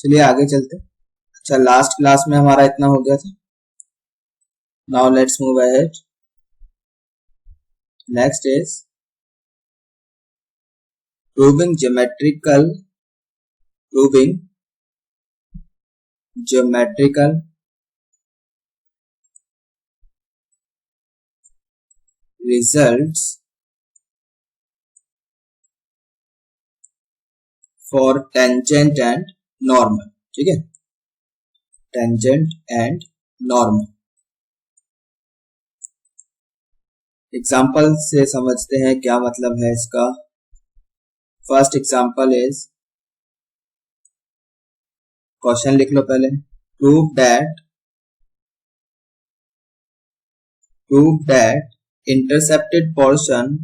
चलिए आगे चलते हैं। अच्छा, लास्ट क्लास में हमारा इतना हो गया था। Now let's move ahead. Next is proving geometrical results for tangent and normal। ठीक है, टेंजेंट एंड नॉर्मल। एग्जाम्पल से समझते हैं क्या मतलब है इसका। फर्स्ट एग्जाम्पल इज, क्वेश्चन लिख लो पहले। Prove that intercepted portion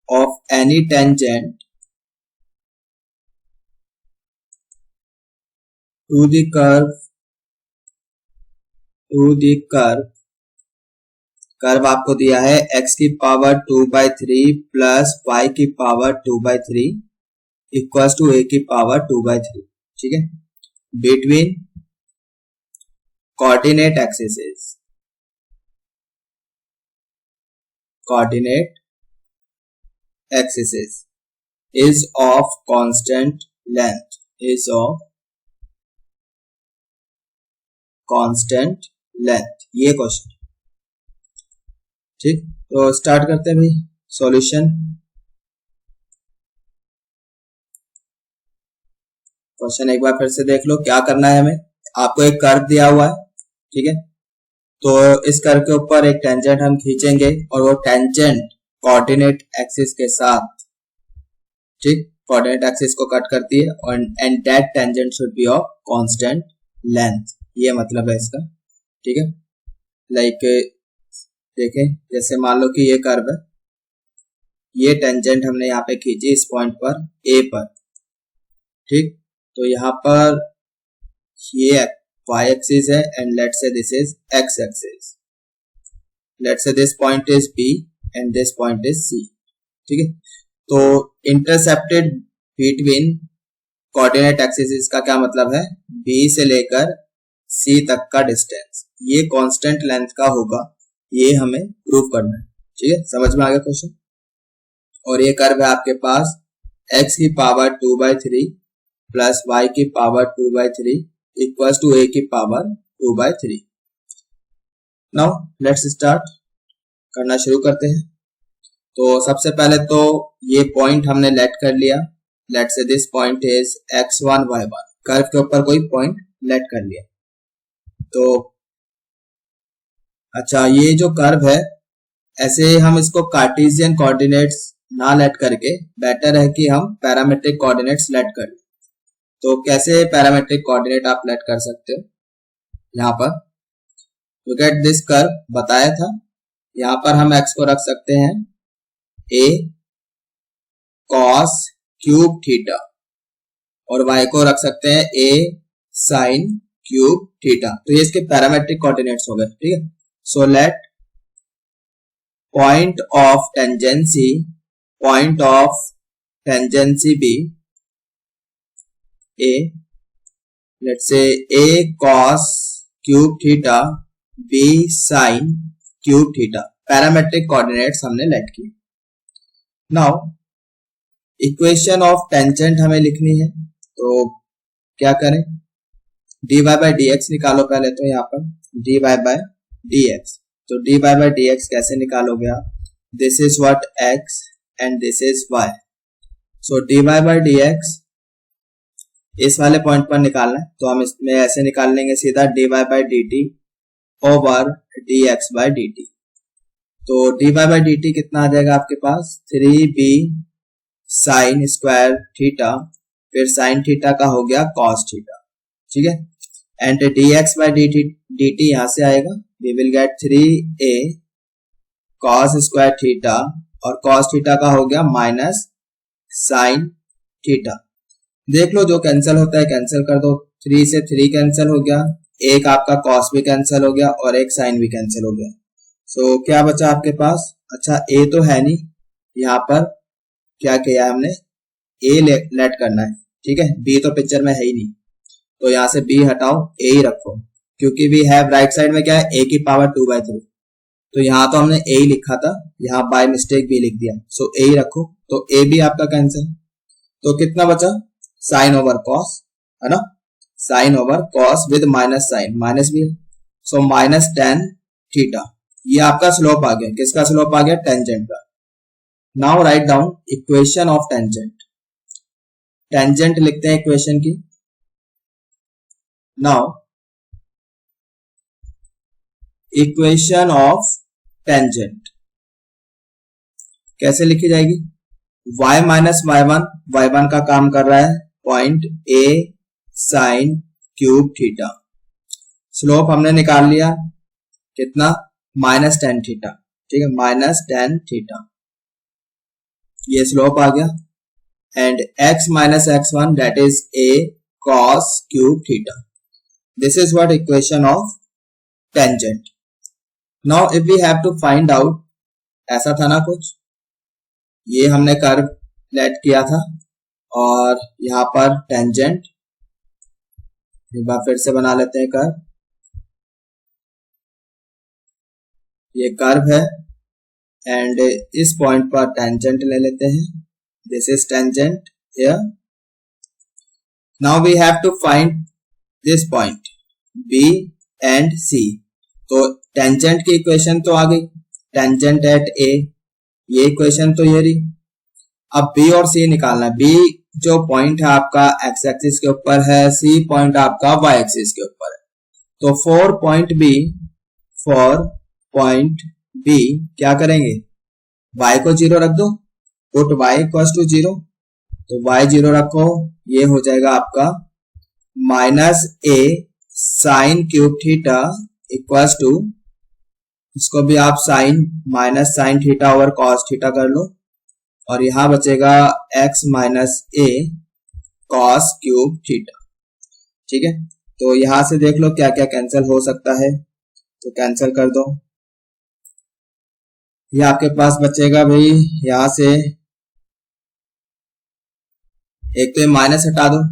of any tangent to the curve आपको दिया है x की पावर 2/3 प्लस y की पावर 2/3 इक्वल्स टू a की पावर 2/3। ठीक है, between coordinate axis is of constant length, ये क्वेश्चन। ठीक, तो स्टार्ट करते हैं भाई सॉल्यूशन। क्वेश्चन एक बार फिर से देख लो। क्या करना है हमें, आपको एक कर्व दिया हुआ है। ठीक है, तो इस कर्व के ऊपर एक टेंजेंट हम खींचेंगे और वो टेंजेंट कोऑर्डिनेट एक्सिस के साथ, ठीक, कोऑर्डिनेट एक्सिस को कट करती है और and that tangent should be of constant length. ये मतलब है इसका। ठीक है, लाइक देखें, जैसे मान लो कि ये कर्व है, ये टेंजेंट हमने यहाँ पे खींची इस पॉइंट पर ए पर। ठीक, तो यहाँ पर ये y एक्सिस है and let's say this is x axis. Let's say this point is B and this point is C। ठीक है, तो इंटरसेप्टेड बिटवीन कोऑर्डिनेट एक्सिस, इसका क्या मतलब है, B से लेकर C तक का डिस्टेंस ये कांस्टेंट लेंथ का होगा। ये हमें प्रूव करना है। ठीक है, समझ में आ गया क्वेश्चन। और ये कर्व है आपके पास x की पावर 2/3 प्लस y की पावर 2/3 इक्वल्स टू a की पावर 2/3। नाउ लेट्स स्टार्ट, करना शुरू करते हैं। तो सबसे पहले तो ये पॉइंट हमने लेट कर लिया। Let's say this point is x1 y1। Curve के ऊपर कोई पॉइंट लेट कर लिया। तो अच्छा, ये जो कर्व है, ऐसे हम इसको कार्टेशियन कोऑर्डिनेट्स ना लेट करके बेटर है कि हम पैरामेट्रिक कोऑर्डिनेट्स लेट कर लें। तो कैसे पैरामेट्रिक कोऑर्डिनेट आप लेट कर सकते हो, यहाँ पर लुक एट दिस कर्व बताया था। यहाँ पर हम x को रख सकते हैं a cos क्यूब थीटा और y को रख सकते हैं a sin क्यूब थीटा। तो ये इसके पैरामेट्रिक कोऑर्डिनेट्स हो गए। ठीक है, so let point of tangency B a, let's say a cos cube theta b sin cube theta. Parametric coordinates हमने लेट किए। नाउ इक्वेशन ऑफ टेंजेंट हमें लिखनी है, तो क्या करें, dy बाय dx निकालो पहले। तो यहाँ पर dy बाय dx, तो dy बाय dx कैसे निकालोगे आप, this is what x and this is y। So dy by dx इस वाले पॉइंट पर निकालना है, तो हम इसमें ऐसे निकाल लेंगे सीधा dy by dt over dx by dt। तो dy बाय dt कितना आ जाएगा आपके पास, 3b साइन स्क्वायर थीटा, फिर साइन थीटा का हो गया कॉस थीटा। ठीक है, एंड dx बाय dt यहां से आएगा, we will get 3a cos square theta और कॉस थीटा का हो गया माइनस साइन थीटा। देख लो जो कैंसिल होता है कैंसिल कर दो। 3 से 3 कैंसिल हो गया, एक आपका कॉस भी कैंसिल हो गया और एक साइन भी कैंसिल हो गया। सो क्या बचा आपके पास? अच्छा ए तो है नहीं, यहाँ पर क्या किया हमने, ए लेट करना है, ठीक है। बी तो पिक्चर में है ही नहीं, तो यहाँ से बी हटाओ, ए ही रखो, क्योंकि वी हैव राइट साइड में क्या है, ए की पावर 2/3, तो यहाँ तो हमने ए ही लिखा था, यहाँ बाय मिस्टेक बी लिख दिया, सो ए ही रखो, तो ए भी आपका कैंसिल। तो कितना बचा, साइन ओवर कॉस, है ना, sine over cos with minus sine, minus भी है, सो माइनस टेन थीटा, ये आपका स्लोप आ गया, किसका स्लोप आ गया, टेंजेंट का। Now write down equation of tangent, tangent लिखते हैं इक्वेशन की। नाउ इक्वेशन ऑफ टेंजेंट कैसे लिखी जाएगी, y माइनस y1 का काम कर रहा है point a sine cube theta, slope हमने निकाल लिया कितना, माइनस टेन थीटा, ठीक है, माइनस टेन थीटा, ये स्लोप आ गया। And x minus x1 that is a cos cube theta, this is what equation of tangent. Now if we have to find out, ऐसा था ना कुछ, ये हमने कर्व लेट किया था और यहाँ पर टेंजेंट, एक बार फिर से बना लेते हैं कर्व, ये कर्व है एंड इस पॉइंट पर टेंजेंट ले लेते हैं, this is tangent here. Now we have to find this point B and C, तो टेंजेंट की इक्वेशन तो आ गई, टेंजेंट एट A, ये इक्वेशन तो ये रही। अब B और C निकालना है, B जो पॉइंट है आपका x एक्सिस के ऊपर है, C पॉइंट आपका y एक्सिस के ऊपर है, तो फॉर पॉइंट B क्या करेंगे, y को 0 रख दो, पुट y इक्वल्स टू 0, तो y 0 रखो, ये हो जाएगा आपका minus a sine cube theta equals to, इसको भी आप sine minus sine theta over cos theta कर लो, और यहां बचेगा x minus a cos cube theta, ठीक है। तो यहां से देख लो क्या क्या कैंसिल हो सकता है, तो कैंसिल कर दो, ये आपके पास बचेगा भाई, यहां से एक तो ये माइनस हटा दो,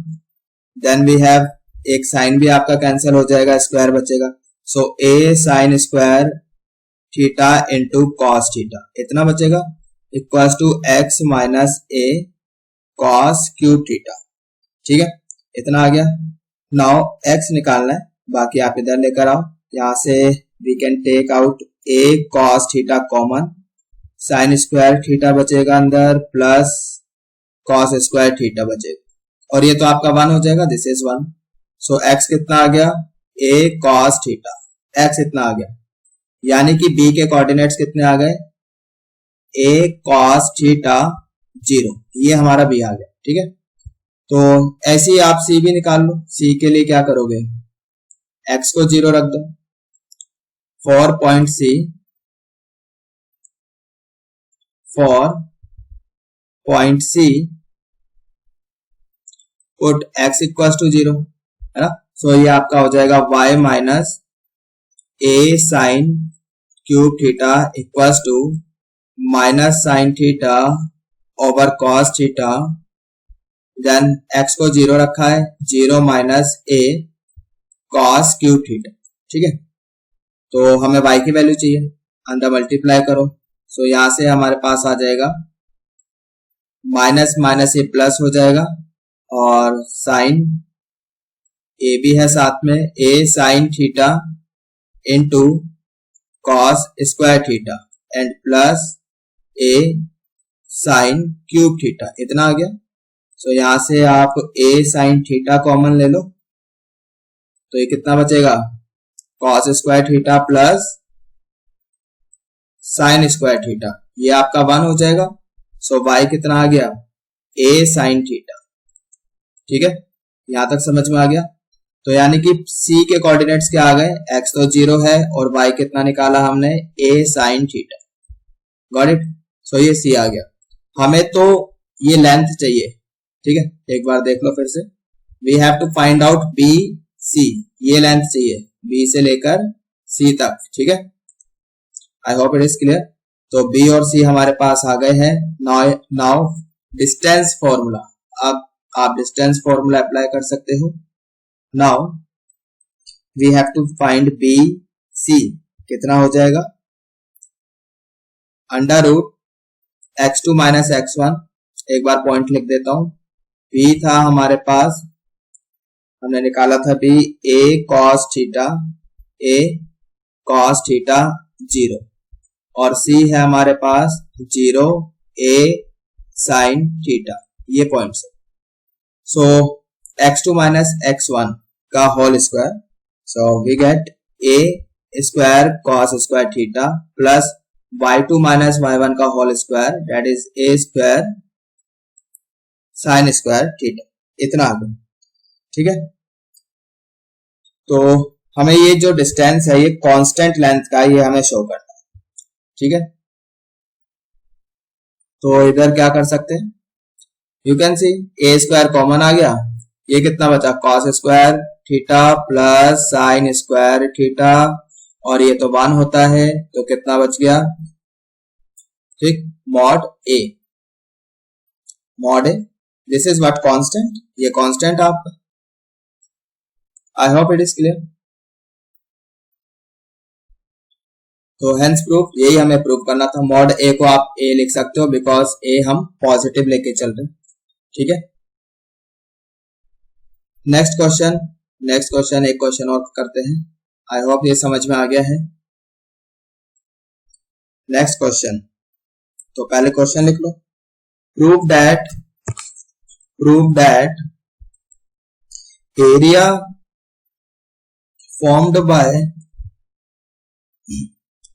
देन वी हैव एक साइन भी आपका कैंसिल हो जाएगा, स्क्वायर बचेगा, so a sine square theta into cos theta, इतना बचेगा, equals to x minus a cos cube theta, ठीक है, इतना आ गया। नाउ x निकालना है, बाकी आप इधर लेकर आओ, यहां से we can take out a cos theta common, sine square theta बचेगा अंदर, प्लस कॉस स्क्वायर थीटा बचेगा, और ये तो आपका 1 हो जाएगा, दिस इज 1, सो x कितना आ गया, a कॉस थीटा, x इतना आ गया, यानी कि b के कोऑर्डिनेट्स कितने आ गए, a cos थीटा 0, ये हमारा b आ गया, ठीक है। तो ऐसे ही आप c भी निकाल लो, c के लिए क्या करोगे, x को 0 रख दो, for point C put x equals to 0, है ना, सो ये आपका हो जाएगा y minus a sine cube theta equals to minus sine theta over cos theta, then x को 0 रखा है, 0 minus a cos cube theta, ठीक है। तो हमें y की वैल्यू चाहिए, अंदर मल्टीप्लाई करो, सो यहां से हमारे पास आ जाएगा माइनस माइनस ये प्लस हो जाएगा, और साइन a भी है साथ में, a sine theta into cos square theta and plus a sine cube theta, इतना आ गया। सो यहां से आप a साइन थीटा कॉमन ले लो, तो ये कितना बचेगा, cos square theta plus sine square theta, ये आपका 1 हो जाएगा, सो y कितना आ गया, a साइन थीटा, ठीक है, यहां तक समझ में आ गया। तो यानी कि c के कोऑर्डिनेट्स क्या आ गए, x तो 0 है और y कितना निकाला हमने, a sine theta, got it. So ये c आ गया, हमें तो ये लेंथ चाहिए, ठीक है, एक बार देख लो फिर से, we have to find out B C, ये लेंथ चाहिए b से लेकर c तक, ठीक है। I hope it is clear. तो बी और सी हमारे पास आ गए हैं। नाउ डिस्टेंस फॉर्मूला, अब आप डिस्टेंस फॉर्मूला अप्लाई कर सकते हो। Now we have to find B C, कितना हो जाएगा, under root x2 minus x1, एक बार पॉइंट लिख देता हूं। b था हमारे पास, हमने निकाला था b a cos थीटा 0, और c है हमारे पास 0 a sin थीटा, ये पॉइंट्स है। सो x2 माइनस x1 का whole square, so we get a square cos square theta plus y2 minus y1 का whole square, that is a square sine square theta, इतना आ गया। ठीक है, तो हमें ये जो डिस्टेंस है ये कांस्टेंट लेंथ का, ये हमें शो करना है। ठीक है, तो इधर क्या कर सकते हैं, you can see a square common आ गया, ये कितना बचा, cos square theta plus sine square theta, और ये तो 1 होता है, तो कितना बच गया, ठीक, mod a, this is what constant, ये कांस्टेंट आपका। I hope it is clear. तो हेंस प्रूफ, यही हमें प्रूव करना था। मॉड a को आप a लिख सकते हो बिकॉज a हम पॉजिटिव लेके चल रहे हैं। ठीक है, नेक्स्ट क्वेश्चन एक क्वेश्चन और करते हैं। आई होप ये समझ में आ गया है। नेक्स्ट क्वेश्चन, तो पहले क्वेश्चन लिख लो, prove that area formed by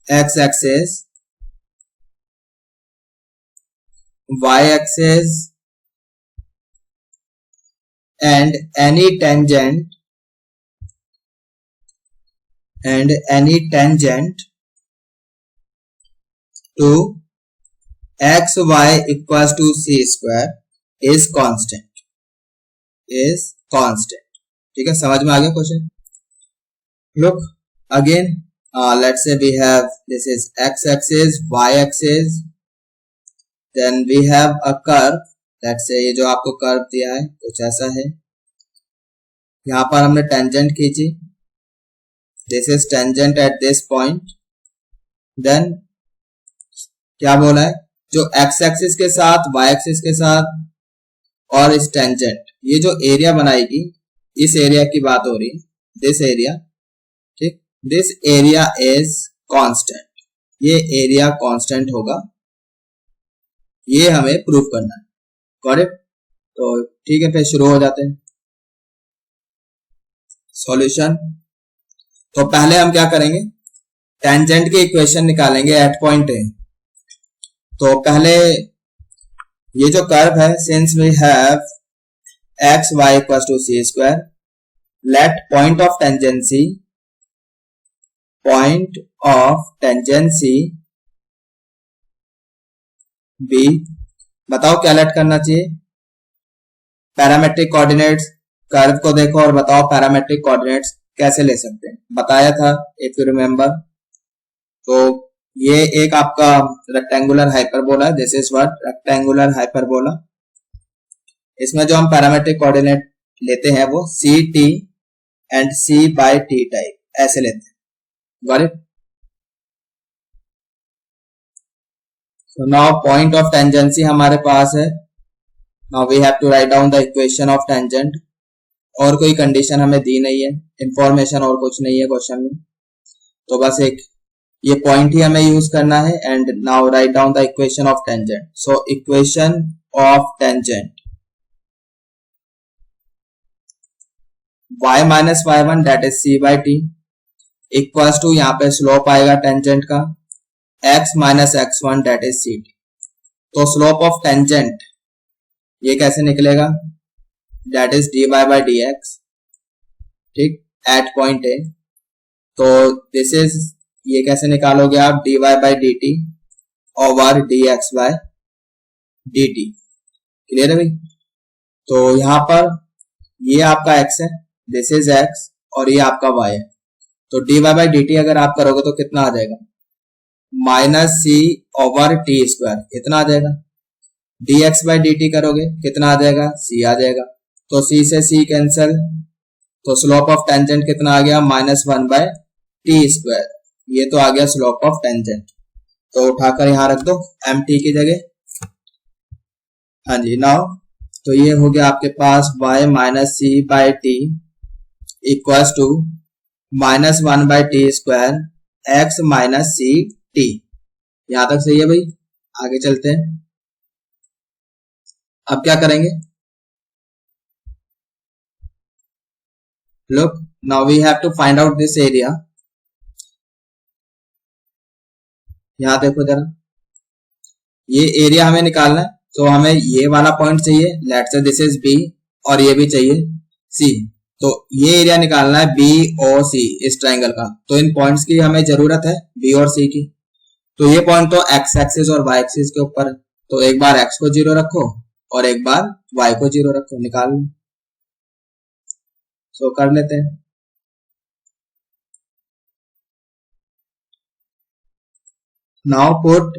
x-axis, y-axis and any tangent to x y equals to c square is constant। ठीक है, समझ में आ गया question. Look again, let's say we have, this is x-axis, y-axis, then we have a curve, let's say ये जो आपको curve दिया है कुछ ऐसा है, यहाँ पर हमने टेंजेंट खींची, this is tangent at this point, then क्या बोला है, जो x-axis के साथ y-axis के साथ और इस टेंजेंट, ये जो एरिया बनाएगी, इस एरिया की बात हो रही है, दिस एरिया, ठीक, दिस एरिया इज कांस्टेंट, ये एरिया कांस्टेंट होगा, ये हमें प्रूव करना है। Got it? तो ठीक है, फिर शुरू हो जाते हैं सॉल्यूशन। तो पहले हम क्या करेंगे, टेंजेंट की इक्वेशन निकालेंगे एट पॉइंट ए। तो पहले ये जो कर्व है, since we have x y equal to c square, let point of tangency B, बताओ क्या लेट करना चाहिए, पैरामेट्रिक कोऑर्डिनेट्स, कर्व को देखो और बताओ पैरामेट्रिक कोऑर्डिनेट्स कैसे ले सकते हैं, बताया था इफ यू रिमेंबर। तो ये एक आपका रेक्टेंगुलर हाइपरबोला है, this is what rectangular hyperbola. इसमें जो हम पैरामेट्रिक कोऑर्डिनेट लेते हैं वो c t and c by t type ऐसे लेते हैं। Got it? So now point of tangency हमारे पास है। Now we have to write down the equation of tangent। और कोई कंडीशन हमें दी नहीं है, इंफॉर्मेशन और कुछ नहीं है क्वेश्चन में, तो बस एक ये पॉइंट ही हमें यूज करना है। And now write down the equation of tangent. So equation of tangent, y minus y1 that is c by t equals to, यहाँ पे स्लोप आएगा टेंजेंट का x minus x1 that is c t. तो slope of tangent ये कैसे निकलेगा, that is dy by d x, ठीक, at point A. तो दिस इज, ये कैसे निकालोगे आप, dy by d t over dx by dt। Clear है भाई? तो यहाँ पर ये आपका x है, दिस इज x, और ये आपका y है। तो dy बाई dt अगर आप करोगे तो कितना आ जाएगा, minus c over T square कितना आ जाएगा, dx बाई dt करोगे कितना आ जाएगा, c आ जाएगा। तो c से c कैंसल, तो स्लोप ऑफ टेंजेंट कितना आ गया, -1/t²। ये तो आ गया स्लोप ऑफ टेंजेंट। तो उठाकर यहाँ रख दो mt की जगह। हाँ जी, नाउ तो ये हो गया आपके पास y minus c by t equals to -1/t² x minus C t. यहां तक सही है भाई, आगे चलते हैं। अब क्या करेंगे, look now we have to find out this area। यहां देखो जरा, ये एरिया हमें निकालना है, तो हमें ये वाला पॉइंट चाहिए, let's say this is B, और ये भी चाहिए सी। तो ये एरिया निकालना है बी ओ सी इस ट्राइंगल का। तो इन पॉइंट्स की हमें जरूरत है बी और सी की। तो ये पॉइंट तो एक्स एक्सिस और वाई एक्सिस के ऊपर है, तो एक बार एक्स को 0 रखो और एक बार वाई को 0 रखो, निकाल लो। सो कर लेते हैं। Now put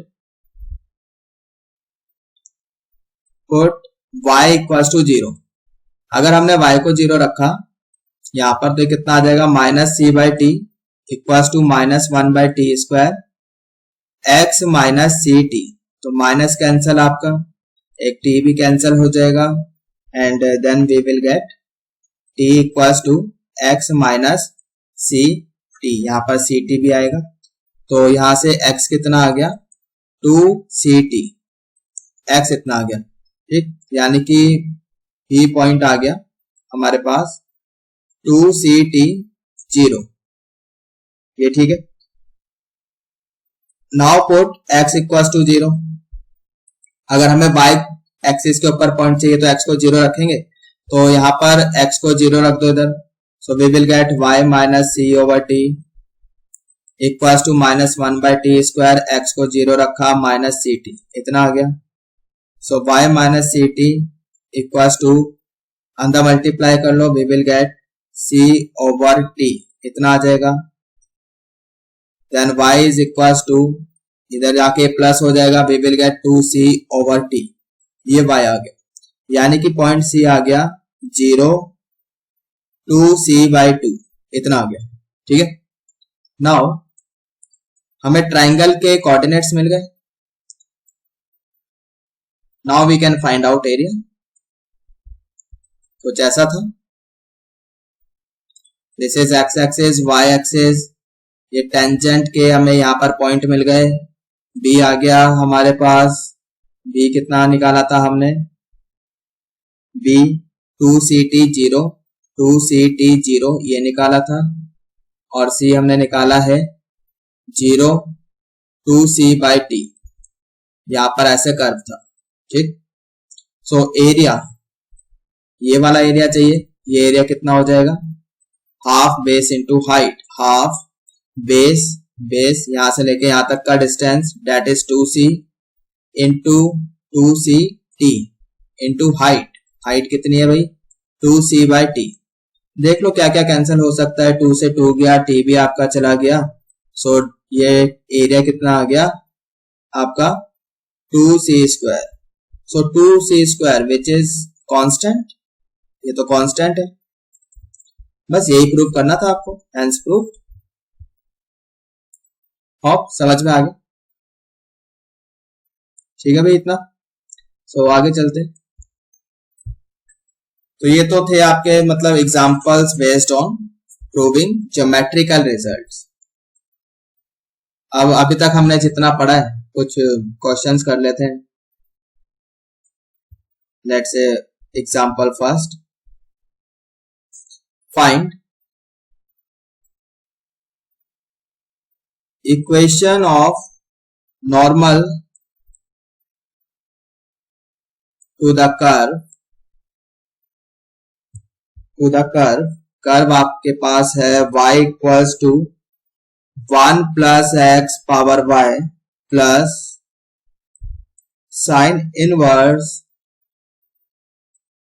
y equal to 0। अगर हमने y को 0 रखा यहाँ पर तो कितना आ जाएगा, -c/t equal to -1/t² x minus C t. तो माइनस कैंसल, आपका एक t भी कैंसल हो जाएगा, and then we will get t equal to x minus C t. यहाँ पर सी टी भी आएगा, तो यहाँ से x कितना आ गया, 2ct, x इतना आ गया, ठीक। यानी कि ये पॉइंट आ गया हमारे पास 2ct0, ये ठीक है। Now put x equal to 0। अगर हमें y एक्सिस के ऊपर पॉइंट चाहिए तो x को 0 रखेंगे, तो यहाँ पर x को 0 रख दो इधर। So we will get y minus c over t equal to -1/t², x को 0 रखा माइनस सी टी, इतना आ गया। So y minus C T equal to अंदर मल्टीप्लाई कर लो, we will get c over t, इतना आ जाएगा। Then y is equal to, इधर जाके प्लस हो जाएगा, we will get 2c over t, ये y आ गया। यानी कि पॉइंट c आ गया 0, 2c/2, इतना आ गया, ठीक है। नाउ हमें ट्राइंगल के कोऑर्डिनेट्स मिल गए। Now we can find out area. कुछ ऐसा था, this is x axis, y axis, ये टेंजेंट के हमें यहाँ पर पॉइंट मिल गए। बी आ गया हमारे पास, बी कितना निकाला था हमने, बी 2ct0, 2ct0 ये निकाला था, और सी हमने निकाला है 0, 2c/t। यहाँ पर ऐसे कर्व था, ठीक। सो एरिया, ये वाला एरिया चाहिए। ये एरिया कितना हो जाएगा, half base into height, half base, base यहाँ से लेके यहाँ तक का distance, that is 2c into 2ct into height. Height कितनी है भाई, 2c/t। देख लो क्या क्या कैंसिल हो सकता है, 2 से 2 गया, t भी आपका चला गया। सो ये एरिया कितना आ गया आपका 2c²। So 2c² which is constant, ये तो कांस्टेंट है। बस यही प्रूव करना था आपको, हेंस प्रूफ। होप समझ में आ गया, ठीक है भाई, इतना। सो आगे चलते। तो ये तो थे आपके मतलब examples based on proving geometrical results. अब अभी तक हमने जितना पढ़ा है, कुछ क्वेश्चंस कर लेते हैं। Let's say example first, find equation of normal to the curve, curve आपके पास है y equals to 1 plus x power y plus sine inverse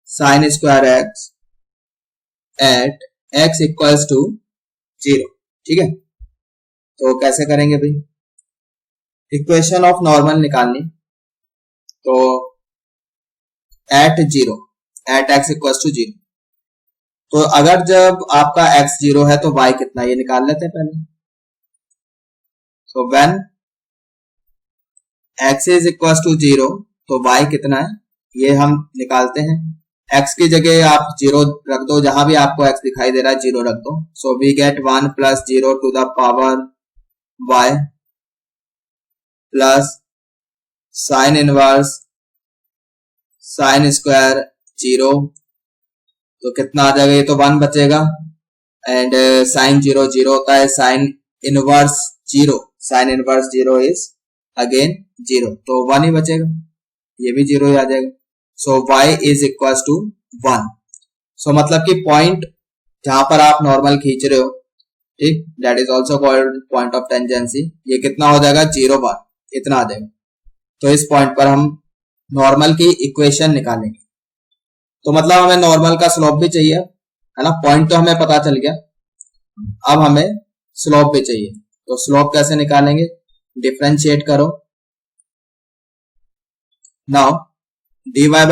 sine square x at x equals to 0, ठीक है। तो कैसे करेंगे भाई, इक्वेशन ऑफ नॉर्मल निकालनी, तो एट एक्स इक्वल टू 0, तो अगर जब आपका x 0 है तो y कितना, ये निकाल लेते हैं पहले। तो when x is equal to 0 तो y कितना है ये हम निकालते हैं। x की जगह आप 0 रख दो, जहां भी आपको x दिखाई दे रहा है 0 रख दो। So we get 1 plus 0 to the power y plus sine inverse sine square 0, तो कितना आ जाएगा, ये तो 1 बचेगा। एंड साइन 0 0 होता है, साइन इनवर्स 0 इज अगेन 0, तो 1 ही बचेगा, ये भी 0 ही आ जाएगा। सो y इज इक्वल टू 1। सो मतलब कि पॉइंट जहां पर आप नॉर्मल खींच रहे हो, ठीक, that is also called point of tangency, ये कितना हो जाएगा 0 1, इतना आ जाएगा। तो इस पॉइंट पर हम नॉर्मल की इक्वेशन निकालेंगे। तो मतलब हमें नॉर्मल का स्लोप भी चाहिए, है ना, पॉइंट तो हमें पता चल गया, अब हमें स्लोप भी चाहिए। तो स्लोप कैसे निकालेंगे, डिफरेंशिएट करो। नाउ dy by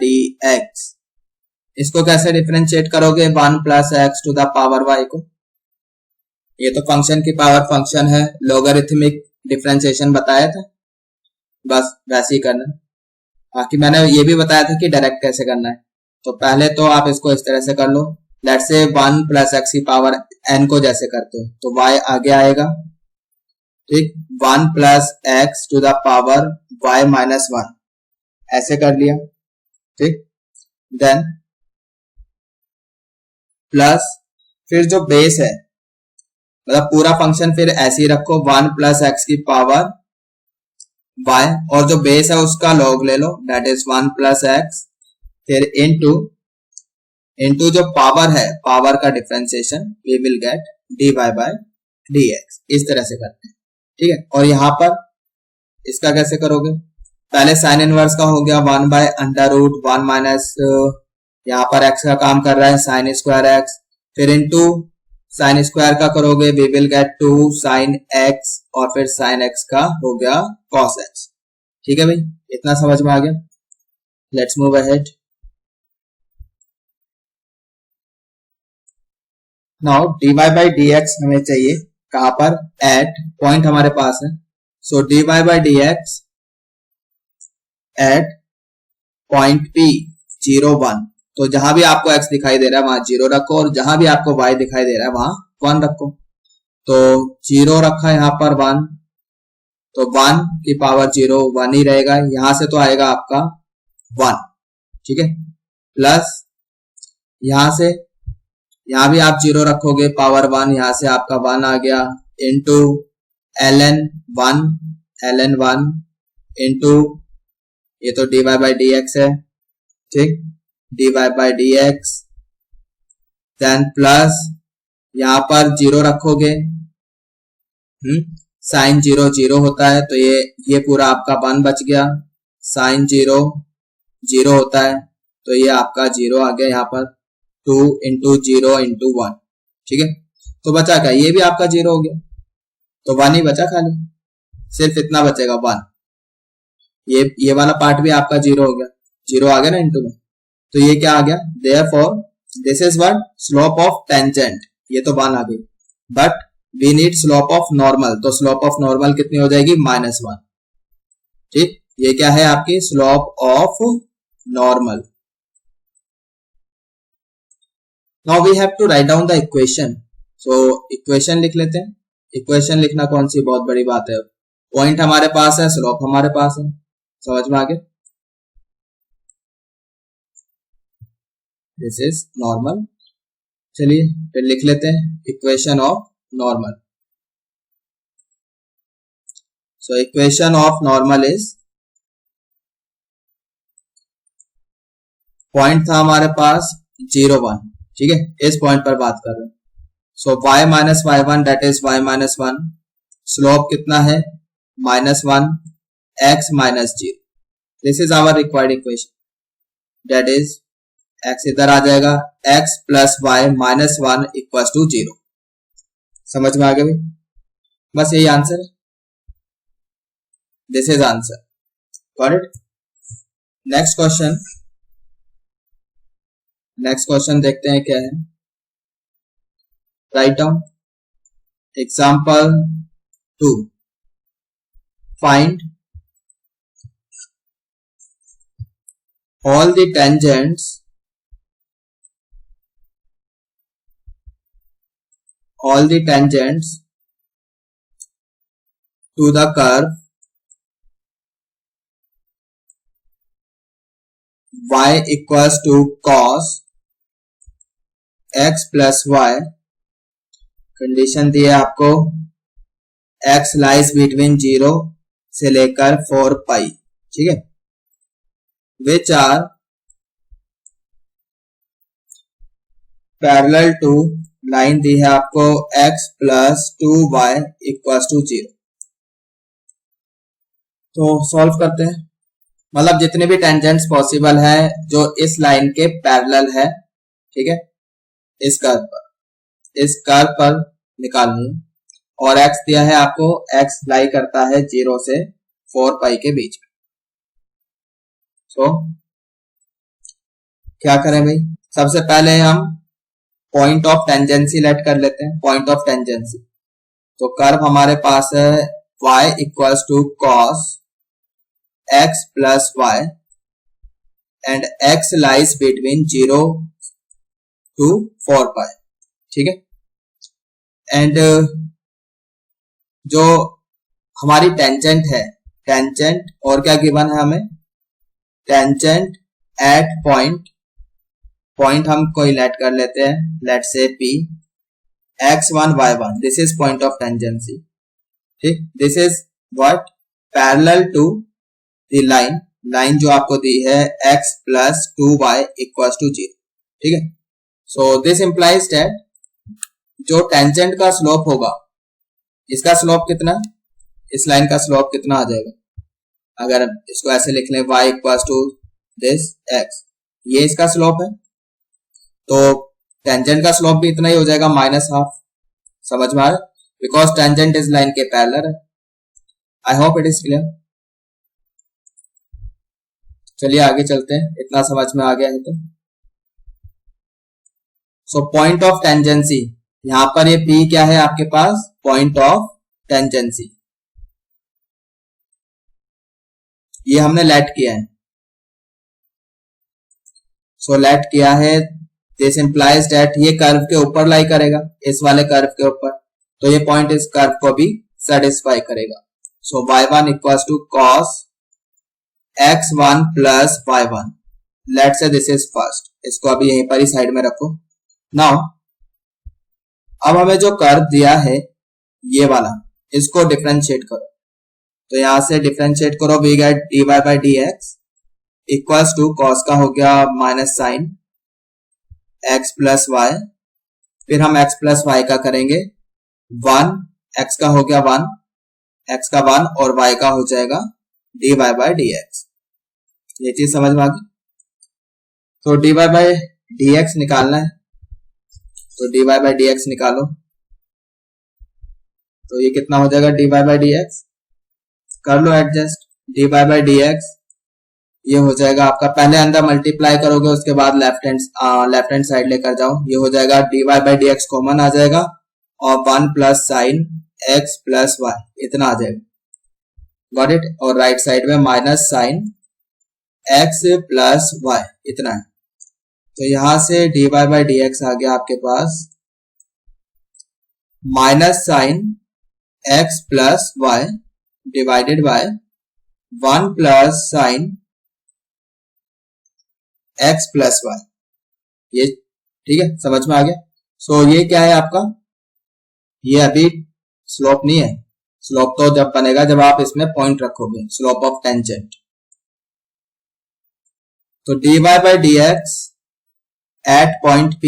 dx, इसको कैसे डिफरेंशिएट करोगे, 1 plus x to the power y को, ये तो फंक्शन की पावर फंक्शन है, लोगरिथमिक डिफरेंशिएशन बताया था, बस वैसे ही करना। बाकी मैंने ये भी बताया था कि डायरेक्ट कैसे करना है। तो पहले तो आप इसको इस तरह से कर लो, लेट्स से 1 प्लस एक्स की पावर n को जैसे करते हो तो y आगे आएगा, ठीक, 1 plus x to the power y minus 1, ऐसे कर लिया, ठीक। देन प्लस फिर जो बेस है, मतलब पूरा फंक्शन फिर ऐसे ही रखो, 1 प्लस एक्स की पावर y, और जो बेस है उसका लॉग ले लो, दैट इज 1 प्लस एक्स, फिर इनटू जो पावर है, पावर का differentiation, we will get dy by dx, इस तरह से करते हैं, ठीक है। और यहां पर इसका कैसे करोगे, पहले साइन इनवर्स का हो गया 1 बाय अंडर रूट 1 माइनस, यहाँ पर x का काम कर रहा है साइन स्क्वायर x, फिर इनटू साइन स्क्वायर का करोगे, we will get 2 sine x, और फिर साइन x का हो गया cos x, ठीक है भाई, इतना समझ में आ गया। Let's move ahead. Now dy by dx हमें चाहिए कहां पर, एट पॉइंट हमारे पास है, so dy by dx at point p 0 1, तो जहां भी आपको x दिखाई दे रहा है वहां 0 रखो, और जहां भी आपको y दिखाई दे रहा है वहां 1 रखो। तो 0 रखा यहां पर 1, तो 1 की पावर 0 1 ही रहेगा, यहां से तो आएगा आपका 1, ठीक है, प्लस यहां से, यहां भी आप 0 रखोगे, पावर 1, यहां से आपका 1 आ गया, इनटू ln 1 इनटू ये तो dy बाय dx है, ठीक, dy by dx, then plus यहां पर 0 रखोगे, साइन 0 0 होता है, तो ये पूरा आपका 1 बच गया, साइन 0 0 होता है, तो ये आपका 0 आ गया यहाँ पर, 2 इंटू 0 इंटू 1, ठीक है। तो बचा क्या, ये भी आपका 0 हो गया, तो 1 ही बचा खाली, सिर्फ इतना बचेगा 1, ये वाला पार्ट भी आपका 0 हो गया, 0 आ गया ना इंटू में, तो ये क्या आ गया, therefore this is what, slope of tangent, ये तो 1 आ गई, but we need slope of normal, तो स्लोप ऑफ नॉर्मल कितनी हो जाएगी, -1, ठीक, ये क्या है आपकी slope of normal. Now we have to write down the equation, so equation लिख लेते हैं। इक्वेशन लिखना कौन सी बहुत बड़ी बात है, पॉइंट हमारे पास है, स्लोप हमारे पास है, समझ में आ गया, दिस इज नॉर्मल। चलिए फिर लिख लेते हैं equation of normal. So equation of normal is, point था हमारे पास 0 1, ठीक है, इस पॉइंट पर बात कर रहे हैं। So y minus y1 that is y minus 1, slope कितना है -1, x minus 0, this is our required equation, that is x इधर आ जाएगा, x plus y minus 1 equal to 0, समझ में आ गया भाई। बस यही आंसर है, this is answer, got it. Next question देखते हैं क्या है। Write down example 2, find all the tangents to the curve y equals to cos x plus y। Condition दी है आपको x लाइज बिटवीन 0 से लेकर 4 पाई, ठीक है। which are parallel to, line दी है आपको x plus 2y equals to 0। तो सॉल्व करते हैं, मतलब जितने भी टेंजेंट्स पॉसिबल है जो इस लाइन के पैरेलल है, ठीक है, इस कर्व पर निकालनी है। और x दिया है आपको, x लाई करता है 0 से 4 पाई के बीच में। सो क्या करें भाई, सबसे पहले हम पॉइंट ऑफ टेंजेंसी लेट कर लेते हैं, पॉइंट ऑफ टेंजेंसी। तो कर्व हमारे पास है y equals to cos x plus y and x lies between 0 to 4 pi, ठीक है। एंड जो हमारी टेंजेंट है, टेंजेंट और क्या गिवन है हमें, टेंजेंट एट पॉइंट हम कोई लेट कर लेते हैं, लेट से P x1 y1, this is point of tangency, ठीक। This is what, parallel to the line जो आपको दी है x plus 2y equals to 0, ठीक है। सो दिस इंप्लाइज दैट जो टेंजेंट का स्लोप होगा, इसका स्लोप कितना, इस लाइन का स्लोप कितना आ जाएगा, अगर इसको ऐसे लिख लें y equals to this x, ये इसका स्लोप है, तो टेंजेंट का स्लोप भी इतना ही हो जाएगा, -½ समझ में आ रहा है, बिकॉज टेंजेंट इज लाइन के पैरेलल है। I hope it is clear. चलिए आगे चलते हैं, इतना समझ में आ गया है तो। सो पॉइंट ऑफ टेंजेंसी, यहां पर ये P क्या है आपके पास, पॉइंट ऑफ टेंजेंसी, ये हमने लेट किया है। सो लेट किया है, दिस इंप्लाइज दैट ये कर्व के ऊपर लाई करेगा, इस वाले कर्व के ऊपर, तो ये पॉइंट इस कर्व को भी सेटिस्फाई करेगा। So y1 equals to cos x1 plus y1, let say this is first, इसको अभी यहीं पर ही साइड में रखो। नाउ अब हमें जो कर्व दिया है ये वाला, इसको डिफरेंशिएट करो, तो यहां से डिफरेंशिएट करो, we get dy by dx equals to cos का हो गया minus sine x plus y, फिर हम x प्लस वाई का करेंगे 1, x का हो गया 1, x का 1 और y का हो जाएगा dy बाई dx। ये चीज समझ में आ गई। तो dy बाई dx निकालना है, तो dy बाई dx निकालो, तो ये कितना हो जाएगा dy बाई dx, कर लो एडजस्ट, dy बाई dx ये हो जाएगा आपका, पहले अंदर मल्टीप्लाई करोगे उसके बाद लेफ्ट हैंड साइड लेकर जाओ, ये हो जाएगा dy बाई dx कॉमन आ जाएगा और 1 plus sine x plus y इतना आ जाएगा, गॉट इट। और राइट साइड में minus sine x plus y इतना है, तो यहां से dy बाई dx आ गया आपके पास minus sine x plus y divided by 1 plus sine x plus y, ये ठीक है, समझ में आ गया। सो ये क्या है आपका, ये अभी स्लोप नहीं है, स्लोप तो जब बनेगा जब आप इसमें पॉइंट रखोगे, स्लोप ऑफ टेंजेंट। तो dy by dx at point P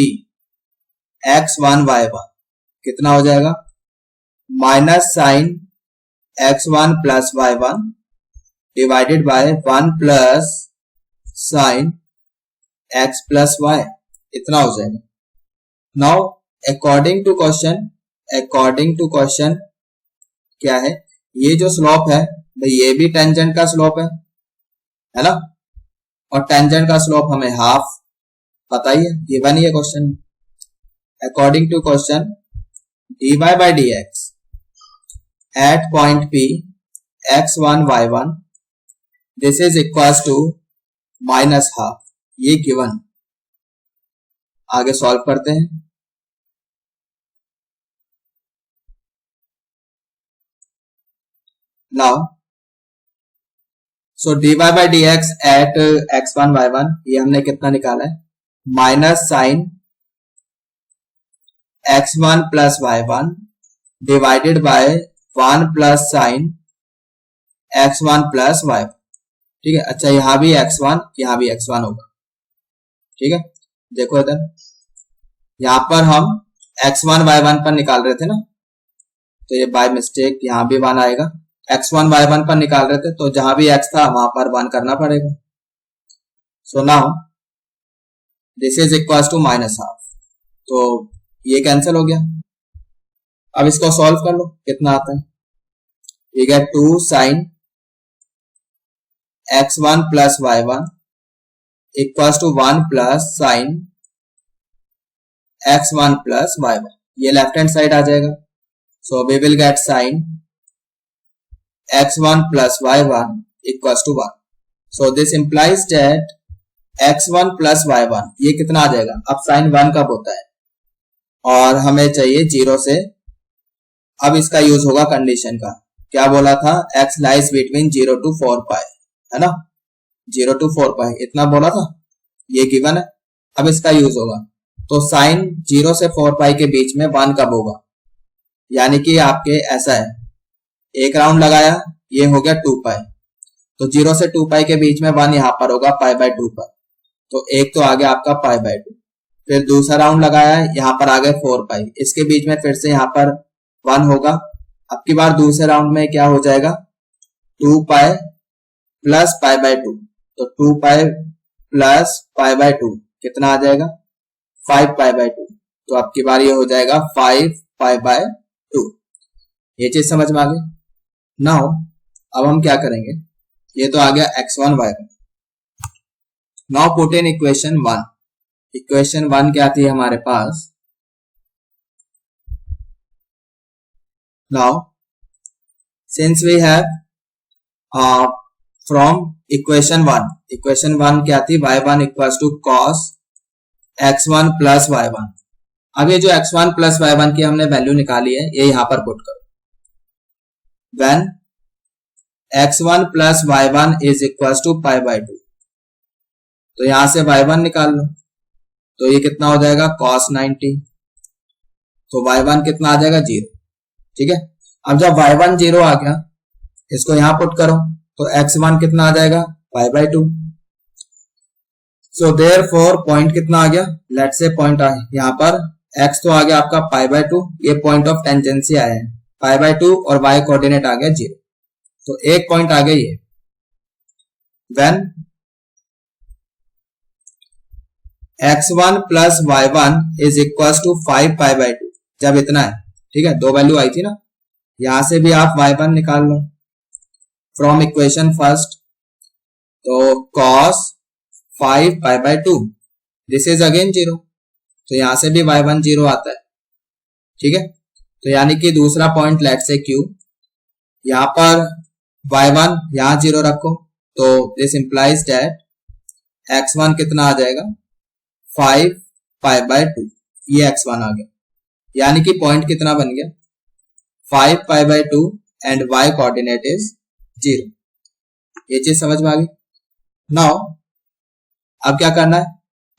x1 y1 कितना हो जाएगा, minus sine x1 plus y1 divided by 1 plus sine x plus y इतना हो जाएगा। नाउ अकॉर्डिंग टू क्वेश्चन क्या है, ये जो स्लोप है भाई ये भी टेंजेंट का स्लोप है ना, और टेंजेंट का स्लोप हमें हाफ पता ही है, गिवन ही है question. According to question dy by dx at point P x1 y1 this is equals to minus half, ये गिवन। आगे सॉल्व करते हैं। Now so dy by dx at x1 y1 ये हमने कितना निकाला है, minus sine x1 plus y1 divided by 1 plus sine x1 plus y1। ठीक है, अच्छा यहां भी x1 यहां भी x1 होगा। ठीक है, देखो इधर यहां पर हम x1 y1 पर निकाल रहे थे ना, तो ये बाय मिस्टेक यहां भी 1 आएगा। x1 y1 पर निकाल रहे थे तो जहां भी x था वहां पर 1 करना पड़ेगा। So now this is equal to minus half, तो ये कैंसिल हो गया। अब इसको सॉल्व कर लो, कितना आता है, ये get 2 sine x1 plus y1 equal to 1 plus sine x1 plus y1, ये लेफ्ट हैंड साइड आ जाएगा। So we will get sine x1 plus y1 equals to 1. So this implies that x1 plus y1 ये कितना आ जाएगा, अब sign 1 कब होता है और हमें चाहिए 0 से। अब इसका यूज होगा कंडीशन का, क्या बोला था, x लाइज बिटवीन 0 to 4 पाई, है ना, 0 to 4 पाई इतना बोला था, ये गिवन है। अब इसका यूज होगा, तो साइन 0 से 4 पाई के बीच में 1 कब होगा, यानी कि आपके ऐसा है, एक राउंड लगाया ये हो गया 2 पाई, तो 0 से 2 पाई के बीच में 1 यहां पर होगा पाई बाय 2 पर, तो एक तो आ गया आपका पाई बाय 2। फिर दूसरा राउंड लगाया यहां पर आ गए 4 पाई, इसके बीच में फिर से यहां पर 1 होगा। अब की बार दूसरे राउंड में क्या हो जाएगा, 2 पाई प्लस पाई बाय 2, तो 2 पाई प्लस पाई बाय 2 कितना आ जाएगा, 5 पाई बाय 2, तो अब की बार ये हो जाएगा 5 पाई बाय 2। ये चीज समझ में आ गई। नाउ अब हम क्या करेंगे, ये तो आ गया x1 y1। Now put in equation 1। Equation 1 क्या थी हमारे पास, now since we have from equation 1 क्या थी, y1 equals to cos x1 plus y1। अब ये जो x1 प्लस y1 की हमने वैल्यू निकाली है ये यहां पर पुट करो। When x1 plus y1 is equals to pi by 2, तो यहां से y1 निकाल लो, तो ये कितना हो जाएगा cos 90, तो y1 कितना आ जाएगा 0। ठीक है, अब जब y1 0 आ गया इसको यहां पुट करो, तो x1 कितना आ जाएगा pi by 2। So therefore point कितना आ गया, लेट्स से पॉइंट आ यहां पर x तो आ गया आपका pi by 2, ये पॉइंट ऑफ टेंजेंसी आया है पाई बाय 2 और y कोऑर्डिनेट आ गया 0, तो एक पॉइंट आ गया ये। When x1 plus y1 is equal to 5 pi by 2, जब इतना है, ठीक है, 2 वैल्यू आई थी ना, यहां से भी आप y1 निकाल लो फ्रॉम इक्वेशन फर्स्ट, तो cos 5 pi by 2 this is again 0, तो यहां से भी y1 0 आता है। ठीक है, तो यानी कि दूसरा पॉइंट लेट से Q, यहां पर y1 यहां 0 रखो, तो दिस इंप्लाइज दैट x1 कितना आ जाएगा 5 पाई बाय 2, ये x1 आ गया, यानी कि पॉइंट कितना बन गया 5 pi by 2 and y coordinate is 0। ये चीज समझ में आ गई। नाउ अब क्या करना है,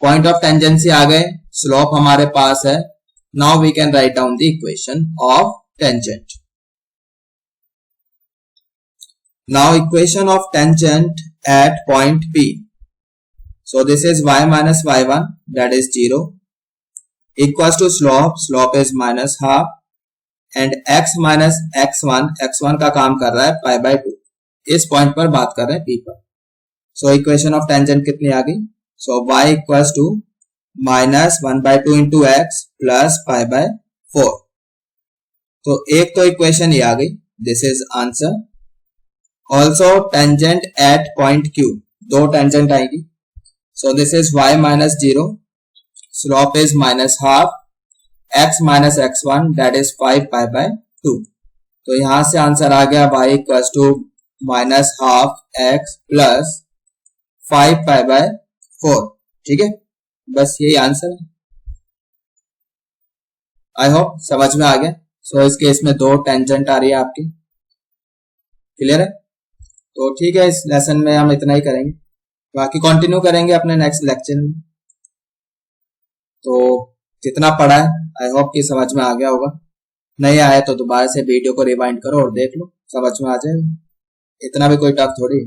पॉइंट ऑफ टेंजेंसी आ गए, स्लोप हमारे पास है। Now we can write down the equation of tangent. Now equation of tangent at point P. So this is y minus y1 that is 0 equals to slope is minus half and x minus x1 का काम कर रहा है पाई by 2, इस point पर बात कर रहे हैं P पर। So equation of tangent कितनी आ गई, so y equals to minus 1 by 2 into x plus pi by 4, तो एक तो इक्वेशन ये आ गई। This is answer. Also tangent at point Q, दो टेंजेंट आएगी। So this is y minus 0, slope is minus half, x minus x1 that is 5 pi by 2। तो यहां से आंसर आ गया y equals to minus half x plus 5 pi by 4। ठीक है, बस यही आंसर है। आई होप समझ में आ गया। सो इस केस में दो टेंजेंट आ रही है आपकी, क्लियर है। तो ठीक है, इस लेसन में हम इतना ही करेंगे, बाकी कंटिन्यू करेंगे अपने नेक्स्ट लेक्चर में। तो जितना पढ़ा है आई होप कि समझ में आ गया होगा। नहीं आया तो दोबारा से वीडियो को रिवाइंड करो और देख लो, समझ में आ जाएगा। इतना भी कोई टफ थोड़ी।